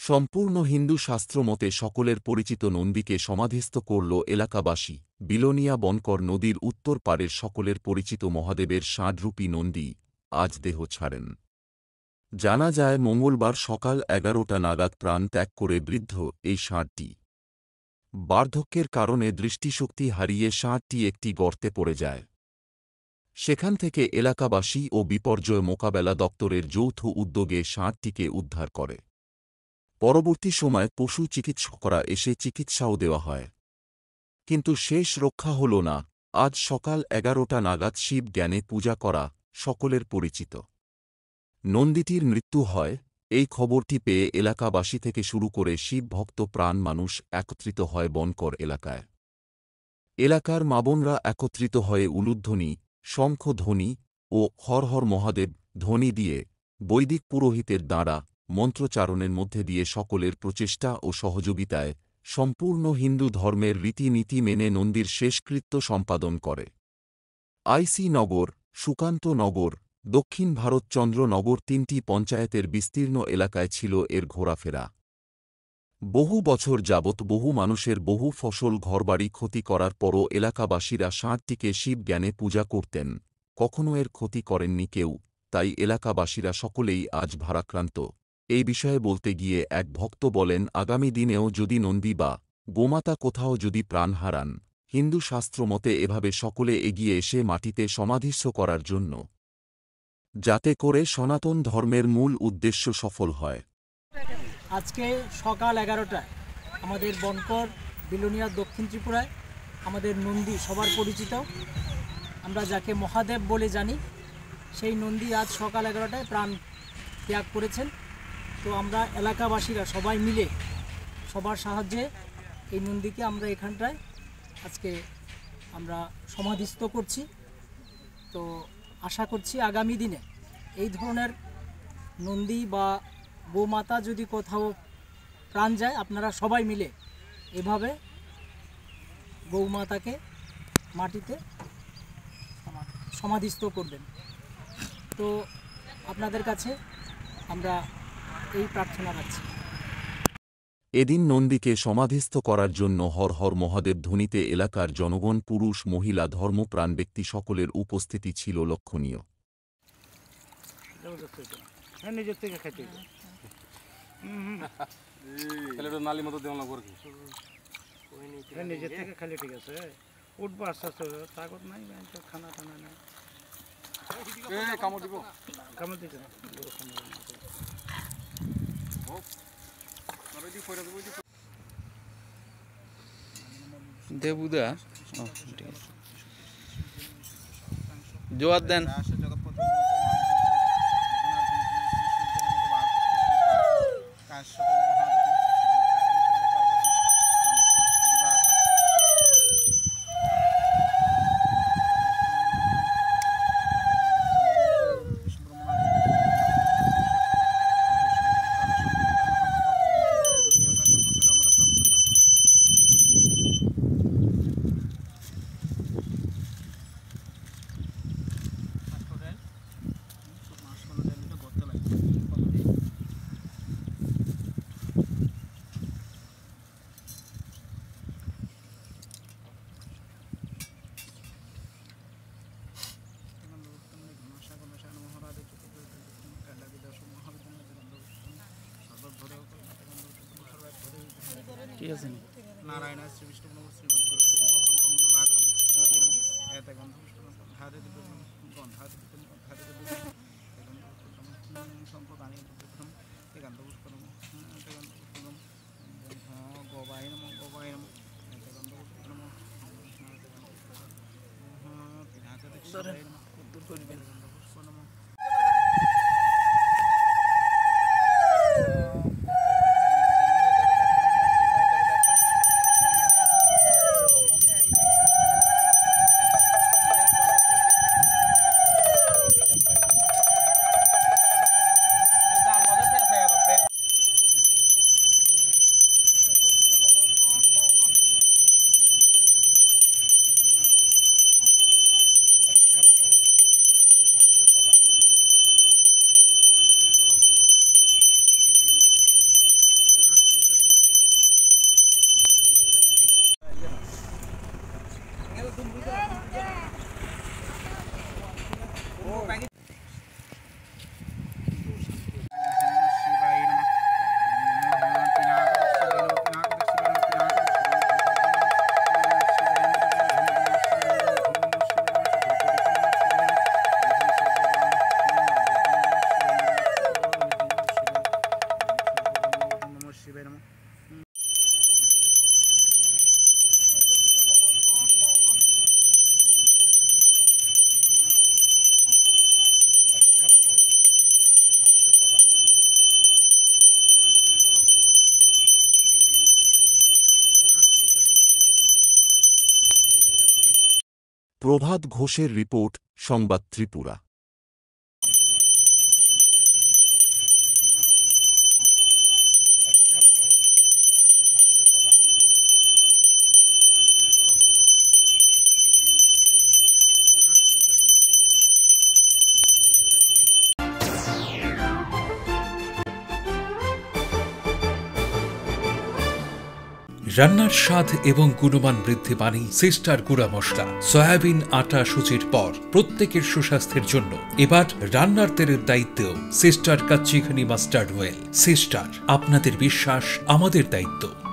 সম্পূর্ণ হিন্দু শাস্ত্র মতে সকলের পরিচিত নন্দীকে সমাধিস্থ করল এলাকাবাসী। বিলোনিয়া বনকর নদীর উত্তর পারের সকলের পরিচিত মহাদেবের ষাঁড়রূপী নন্দী আজ দেহ ছাড়েন। জানা যায় মঙ্গলবার সকাল 11টা নাগাদ প্রাণ ত্যাগ করে বৃদ্ধ এই ষাঁড়টি। বার্ধক্যের কারণে দৃষ্টিশক্তি হারিয়ে ষাঁড়টি একটি গর্তে পড়ে যায়। সেখান থেকে এলাকাবাসী ও বিপর্যয় মোকাবেলা দপ্তরের যৌথ উদ্যোগে ষাঁড়টিকে উদ্ধার করে। পরবর্তী সময় পশু চিকিৎসকরা এসে চিকিৎসাও দেওয়া হয়, কিন্তু শেষ রক্ষা হল না। আজ সকাল 11টা নাগাদ শিব জ্ঞানে পূজা করা সকলের পরিচিত নন্দীটির মৃত্যু হয়। এই খবরটি পেয়ে এলাকাবাসী থেকে শুরু করে শিব ভক্ত প্রাণ মানুষ একত্রিত হয় বনকর এলাকায়। এলাকার মাবনরা একত্রিত হয়ে উলুধ্বনি, শঙ্খধ্বনি ও হর হর মহাদেব ধ্বনি দিয়ে বৈদিক পুরোহিতের দ্বারা মন্ত্রচারণের মধ্যে দিয়ে সকলের প্রচেষ্টা ও সহযোগিতায় সম্পূর্ণ হিন্দু ধর্মের রীতিনীতি মেনে নন্দীর শেষকৃত্য সম্পাদন করে। আইসি নগর, সুকান্ত নগর, দক্ষিণ ভারতচন্দ্র নগর তিনটি পঞ্চায়েতের বিস্তীর্ণ এলাকায় ছিল এর ঘোরাফেরা। বহু বছর যাবৎ বহু মানুষের বহু ফসল ঘরবাড়ি ক্ষতি করার পরও এলাকাবাসীরা ষাঁড়টিকে শিব জ্ঞানে পূজা করতেন, কখনও এর ক্ষতি করেননি কেউ। তাই এলাকাবাসীরা সকলেই আজ ভারাক্রান্ত। এই বিষয়ে বলতে গিয়ে এক ভক্ত বলেন, আগামী দিনেও যদি নন্দী বা গোমাতা কোথাও যদি প্রাণ হারান, হিন্দু শাস্ত্র মতে এভাবে সকলে এগিয়ে এসে মাটিতে সমাধিস্থ করার জন্য, যাতে করে সনাতন ধর্মের মূল উদ্দেশ্য সফল হয়। আজকে সকাল 11টায় আমাদের বনকর বিলোনিয়া দক্ষিণ ত্রিপুরায় আমাদের নন্দী সবার পরিচিত, আমরা যাকে মহাদেব বলে জানি, সেই নন্দী আজ সকাল 11টায় প্রাণ ত্যাগ করেছেন। তো আমরা এলাকাবাসীরা সবাই মিলে সবার সাহায্যে এই নন্দীকে আমরা এখানটায় আজকে আমরা সমাধিস্থ করছি। তো আশা করছি আগামী দিনে এই ধরনের নন্দী বা গোমাতা যদি কোথাও প্রাণ যায়, আপনারা সবাই মিলে এভাবে গৌমাতাকে মাটিতে সমাধিস্থ করবেন। তো আপনাদের কাছে আমরা এই প্রার্থনা রাখছি। এদিন নন্দীকে সমাধিস্থ করার জন্য হর হর মহাদেব ধ্বনিতে এলাকার জনগণ, পুরুষ মহিলা ধর্মপ্রাণ ব্যক্তি সকলের উপস্থিতি ছিল লক্ষণীয়। নিজের থেকে খাইতে নিজের থেকে খালি ঠিক আছে, উঠবো আস্তে আস্তে, তাগত নাই খানা টানা নাই, কামড় দিব কামড় দিতে দেবুদা জোয়ার দেন। ঠিক আছে। নারায়ণ শ্রী বিষ্ণু নম শ্রীমদ্গুরু খণ্ডমণ্ডলাকরম শ্রীবীরম এত গন্ধপুষ্পম ধারে গন্ধারে সম্পদানি পুত্রম এ গন্ধপুষ্পম গোবায় নম গোবায় নম এত গন্ধপুষ্পম উত্তর করবেন। শিবায় নমঃ। প্রভাত ঘোষের রিপোর্ট, সংবাদ ত্রিপুরা। রান্নার স্বাদ এবং গুণমান বৃদ্ধি মানেই সিস্টার গুঁড়া মশলা। সয়াবিন আটা সুজির পর প্রত্যেকের সুস্বাস্থ্যের জন্য এবার রান্নার তেলের দায়িত্বেও sister kachi ghani mustard oil. Sister, আপনাদের বিশ্বাস আমাদের দায়িত্ব।